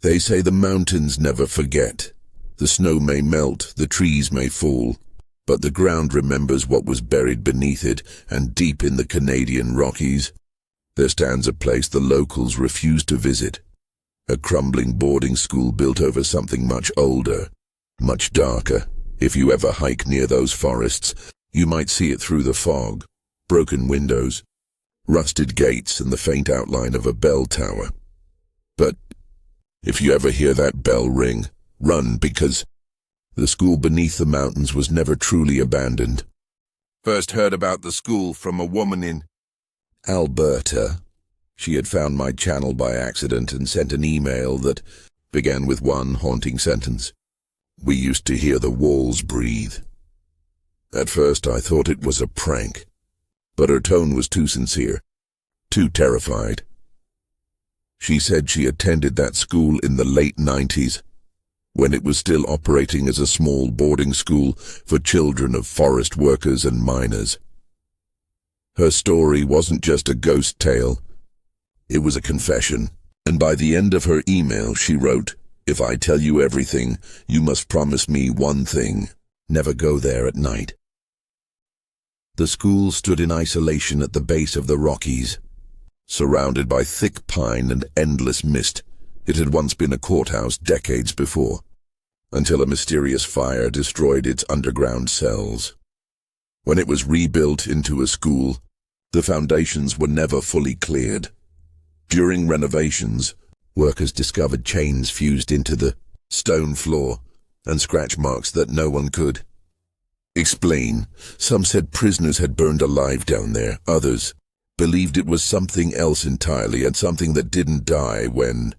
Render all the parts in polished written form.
They say the mountains never forget. The snow may melt, the trees may fall, but the ground remembers what was buried beneath it, and deep in the Canadian Rockies, there stands a place the locals refuse to visit. A crumbling boarding school built over something much older, much darker. If you ever hike near those forests, you might see it through the fog. Broken windows, rusted gates, and the faint outline of a bell tower. But if you ever hear that bell ring, run, because the school beneath the mountains was never truly abandoned. First heard about the school from a woman in Alberta. She had found my channel by accident and sent an email that began with one haunting sentence. We used to hear the walls breathe. At first I thought it was a prank, but her tone was too sincere, too terrified. She said she attended that school in the late 90s, when it was still operating as a small boarding school for children of forest workers and miners. Her story wasn't just a ghost tale, it was a confession, and by the end of her email she wrote, "If I tell you everything, you must promise me one thing: never go there at night." The school stood in isolation at the base of the Rockies, surrounded by thick pine and endless mist. It had once been a courthouse decades before, until a mysterious fire destroyed its underground cells. When it was rebuilt into a school, the foundations were never fully cleared. During renovations, workers discovered chains fused into the stone floor and scratch marks that no one could explain. Some said prisoners had burned alive down there. Others believed it was something else entirely, and something that didn't die when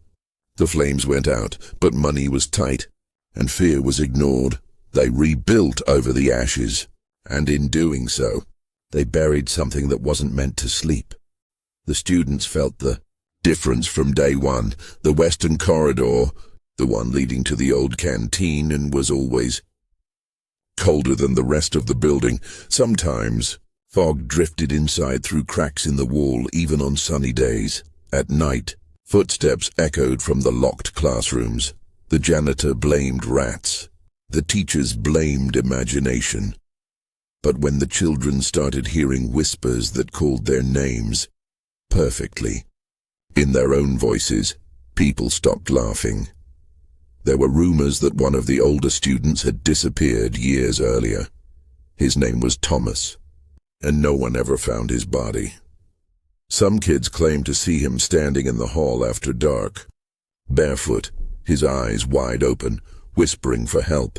the flames went out. But money was tight, and fear was ignored. They rebuilt over the ashes, and in doing so, they buried something that wasn't meant to sleep. The students felt the difference from day one. The western corridor, the one leading to the old canteen, and was always colder than the rest of the building. Sometimes fog drifted inside through cracks in the wall, even on sunny days. At night, footsteps echoed from the locked classrooms. The janitor blamed rats. The teachers blamed imagination. But when the children started hearing whispers that called their names perfectly, in their own voices, people stopped laughing. There were rumors that one of the older students had disappeared years earlier. His name was Thomas, and no one ever found his body. Some kids claimed to see him standing in the hall after dark, barefoot, his eyes wide open, whispering for help.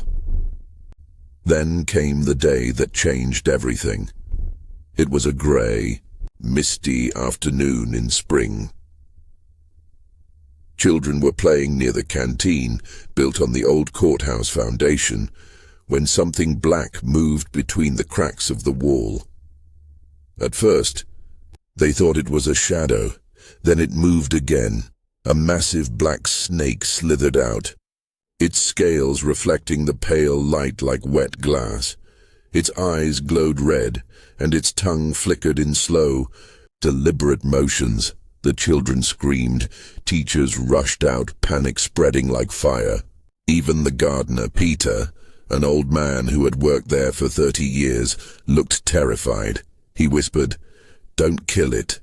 Then came the day that changed everything. It was a gray, misty afternoon in spring. Children were playing near the canteen, built on the old courthouse foundation, when something black moved between the cracks of the wall. At first, they thought it was a shadow. Then it moved again. A massive black snake slithered out, its scales reflecting the pale light like wet glass. Its eyes glowed red, and its tongue flickered in slow, deliberate motions. The children screamed. Teachers rushed out, panic spreading like fire. Even the gardener, Peter, an old man who had worked there for 30 years, looked terrified. He whispered, "Don't kill it.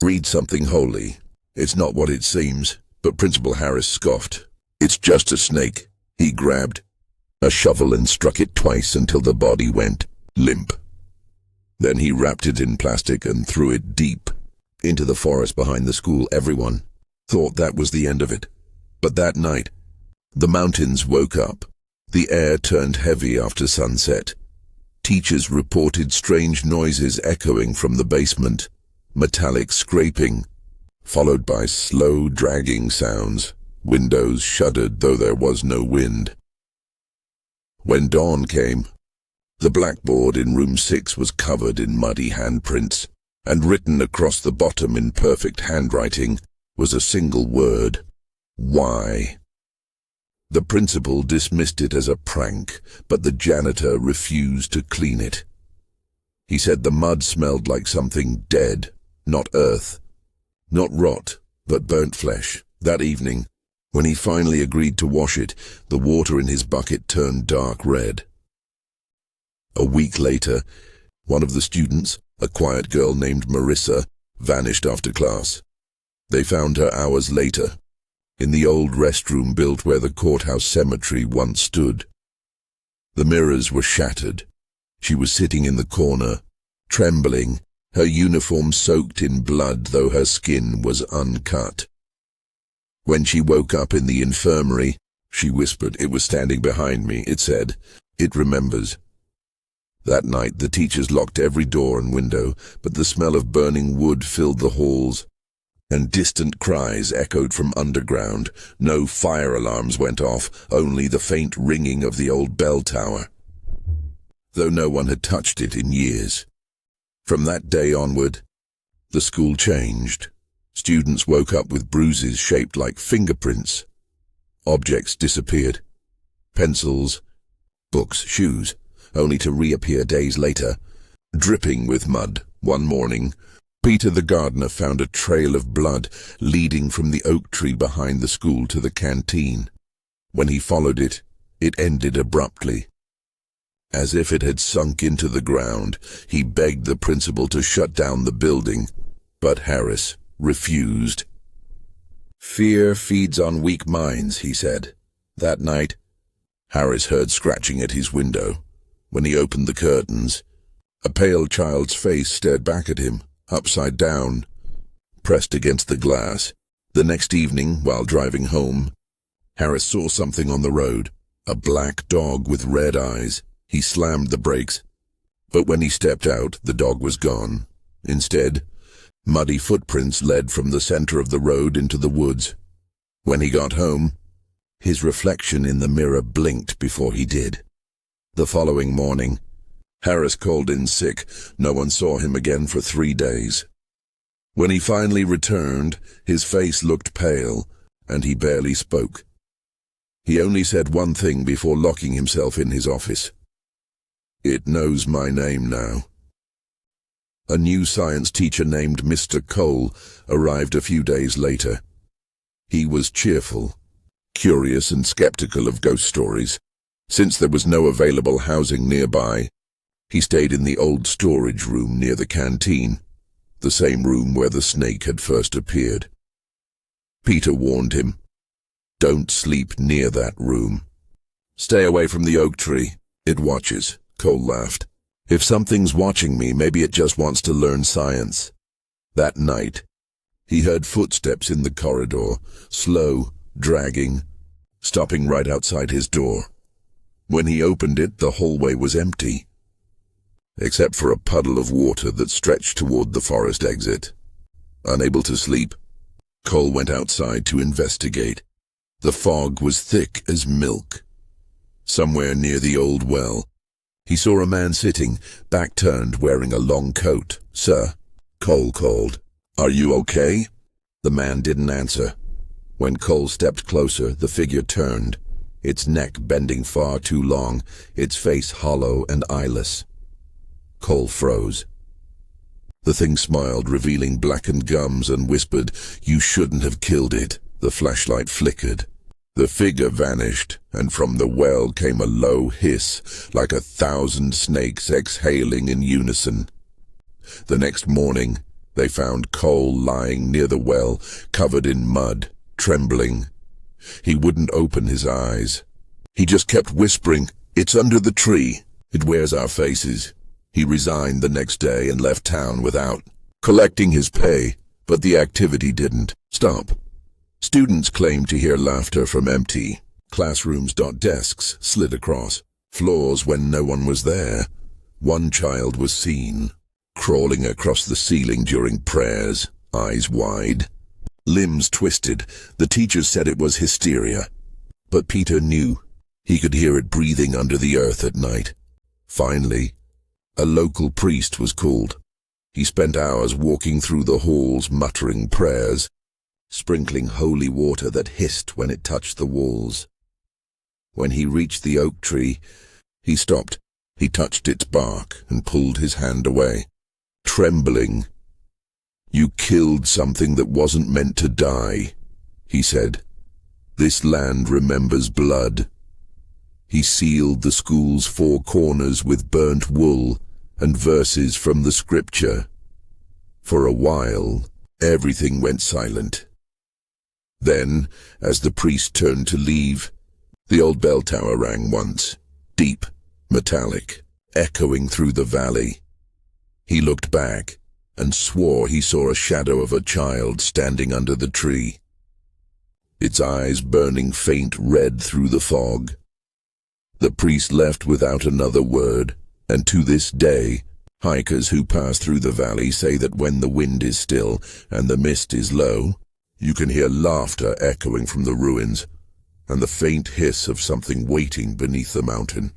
Read something holy. It's not what it seems." But Principal Harris scoffed. "It's just a snake." He grabbed a shovel and struck it twice until the body went limp. Then he wrapped it in plastic and threw it deep into the forest behind the school. Everyone thought that was the end of it. But that night, the mountains woke up. The air turned heavy after sunset. Teachers reported strange noises echoing from the basement, metallic scraping, followed by slow dragging sounds. Windows shuddered, though there was no wind. When dawn came, the blackboard in room 6 was covered in muddy handprints, and written across the bottom in perfect handwriting was a single word: "Why?" The principal dismissed it as a prank, but the janitor refused to clean it. He said the mud smelled like something dead, not earth, not rot, but burnt flesh. That evening, When he finally agreed to wash it, the water in his bucket turned dark red. A week later, one of the students, a quiet girl named Marissa, vanished after class. They found her hours later, in the old restroom built where the courthouse cemetery once stood. The mirrors were shattered. She was sitting in the corner, trembling, her uniform soaked in blood though her skin was uncut. When she woke up in the infirmary, she whispered, "It was standing behind me," it said. "It remembers." That night the teachers locked every door and window, but the smell of burning wood filled the halls, and distant cries echoed from underground. No fire alarms went off, only the faint ringing of the old bell tower, though no one had touched it in years. From that day onward, the school changed. Students woke up with bruises shaped like fingerprints. Objects disappeared. Pencils, books, shoes, only to reappear days later, dripping with mud. One morning, Peter the gardener found a trail of blood leading from the oak tree behind the school to the canteen. When he followed it, it ended abruptly. As if it had sunk into the ground, he begged the principal to shut down the building, but Harris refused. "Fear feeds on weak minds," he said. That night, Harris heard scratching at his window. When he opened the curtains, a pale child's face stared back at him, upside down, pressed against the glass. The next evening, while driving home, Harris saw something on the road, a black dog with red eyes. He slammed the brakes, but when he stepped out, the dog was gone. Instead, muddy footprints led from the center of the road into the woods. When he got home, his reflection in the mirror blinked before he did. The following morning, Harris called in sick. No one saw him again for 3 days. When he finally returned, his face looked pale, and he barely spoke. He only said one thing before locking himself in his office. "It knows my name now." A new science teacher named Mr. Cole arrived a few days later. He was cheerful, curious and skeptical of ghost stories. Since there was no available housing nearby, he stayed in the old storage room near the canteen, the same room where the snake had first appeared. Peter warned him, "Don't sleep near that room. Stay away from the oak tree. It watches." Cole laughed. "If something's watching me, maybe it just wants to learn science." That night, he heard footsteps in the corridor, slow, dragging, stopping right outside his door. When he opened it, the hallway was empty, except for a puddle of water that stretched toward the forest exit. Unable to sleep, Cole went outside to investigate. The fog was thick as milk. Somewhere near the old well, he saw a man sitting, back turned, wearing a long coat. "Sir," Cole called. "Are you okay?" The man didn't answer. When Cole stepped closer, the figure turned, its neck bending far too long, its face hollow and eyeless. Cole froze. The thing smiled, revealing blackened gums, and whispered, "You shouldn't have killed it." The flashlight flickered. The figure vanished, and from the well came a low hiss, like 1,000 snakes exhaling in unison. The next morning, they found Cole lying near the well, covered in mud, trembling. He wouldn't open his eyes. He just kept whispering, "It's under the tree. It wears our faces." He resigned the next day and left town without collecting his pay, but the activity didn't stop. Students claimed to hear laughter from empty classrooms. Desks slid across floors when no one was there. One child was seen crawling across the ceiling during prayers, eyes wide, limbs twisted. The teachers said it was hysteria, but Peter knew. He could hear it breathing under the earth at night. Finally, a local priest was called. He spent hours walking through the halls, muttering prayers, sprinkling holy water that hissed when it touched the walls. When he reached the oak tree, he stopped. He touched its bark and pulled his hand away, trembling. "You killed something that wasn't meant to die," he said. This land remembers blood. He sealed the school's four corners with burnt wool and verses from the scripture. For a while, everything went silent. Then, as the priest turned to leave, the old bell tower rang once, deep, metallic, echoing through the valley. He looked back and swore he saw a shadow of a child standing under the tree, its eyes burning faint red through the fog. The priest left without another word, and to this day, hikers who pass through the valley say that when the wind is still and the mist is low, you can hear laughter echoing from the ruins and the faint hiss of something waiting beneath the mountain.